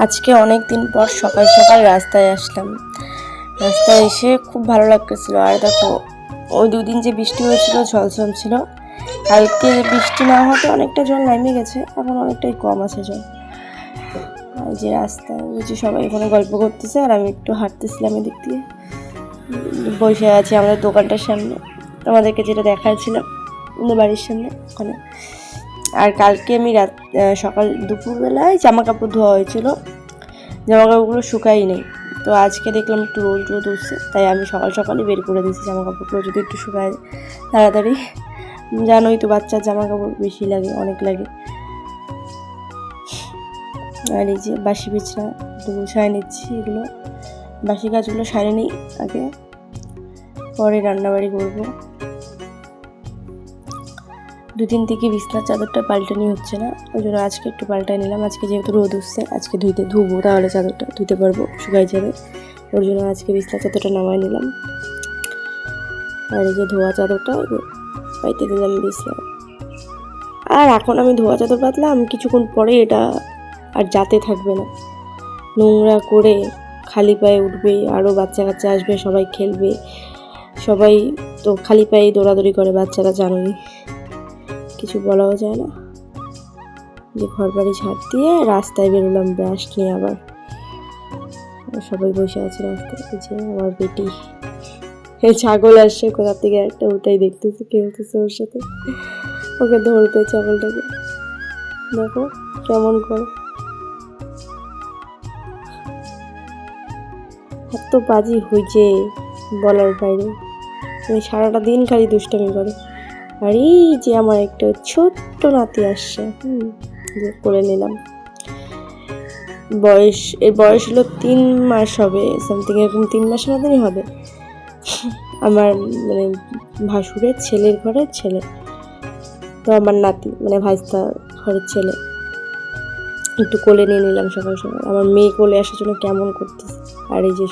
আজকে অনেক দিন পর সকাল সকাল রাস্তায় আসলাম। রাস্তায় এসে খুব ভালো লাগতেছিল। আর দেখো, ওই দুদিন যে বৃষ্টি হয়েছিল ঝলঝল ছিল, কালকে বৃষ্টি না হতে অনেকটা জল নেমে গেছে, এখন অনেকটাই কম আছে জল। এই যে রাস্তায় ওই যে সবাই এখানে গল্প করতেছে আর আমি একটু হাঁটতেছিলাম এদিক দিয়ে, বসে আছি আমাদের দোকানটার সামনে, তোমাদেরকে যেটা দেখাচ্ছিলাম আমাদের বাড়ির সামনে ওখানে। আর কালকে আমি সকাল দুপুরবেলায় জামা কাপড় ধোয়া হয়েছিল, জামা কাপড়গুলো শুকাই নেই। তো আজকে দেখলাম একটু রোদ উঠছে, তাই আমি সকাল সকালই বের করে দিয়েছি জামা কাপড়গুলো, যদি একটু শুকায় তাড়াতাড়ি। জানোই তো বাচ্চার জামা কাপড় বেশি লাগে, অনেক লাগে। আর এই যে বাসি বিছনা একটু গুছায় নিচ্ছি, এগুলো বাসি কাজগুলো সারে নিই আগে, পরে রান্নাবাড়ি করবো। দুদিন থেকে বিছনার চাদরটা পাল্টানি হচ্ছে না, ওই জন্য আজকে একটু পাল্টাই নিলাম। আজকে যেহেতু রোদ উঠছে, আজকে ধুবো, তাহলে চাদরটা ধুতে পারবো, শুকাই যাবে। ওর জন্য আজকে বিছনার চাদরটা নামাই নিলাম। আর এই যে ধোয়া চাদরটা পাইতে দিলাম বিছনা। আর এখন আমি ধোয়া চাদর পাতলাম, কিছুক্ষণ পরে এটা আর যাতে থাকবে না, নোংরা করে খালি পায়ে উঠবে, আরও বাচ্চা কাচ্চা আসবে, সবাই খেলবে। সবাই তো খালি পায়ে দৌড়াদৌড়ি করে, বাচ্চারা জানোই, কিছু বলাও যায় না। যে ঘর বাড়ি ঝাড় দিয়ে রাস্তায় বেরোলাম ব্রাশ নিয়ে, আবার সবাই বসে আছে রাস্তায়। যে আমার বেটি, ছাগল আসছে কোথা থেকে একটা, ওটাই দেখতেছে, খেলতেছে ওর সাথে, ওকে ধরতে ছাগলটাকে, দেখো কেমন করে, এত বাজি হয়েছে বলার বাইরে। সারাটা দিন খালি দুষ্টামি করে। আর এই যে আমার একটা ছোট্ট নাতি আসছে, যে করে নিলাম। এর বয়স হলো 3 মাস হবে, সামথিং এরকম 3 মাসের মতনই হবে। আমার মানে ভাসুরের ছেলের ঘরের ছেলে, তো আমার নাতি মানে ভাইস্তা ঘরের ছেলে। একটু কোলে নিয়ে নিলাম সকাল সকাল। আমার মেয়ে কোলে আসার জন্য কেমন করতেছে। আর এই যে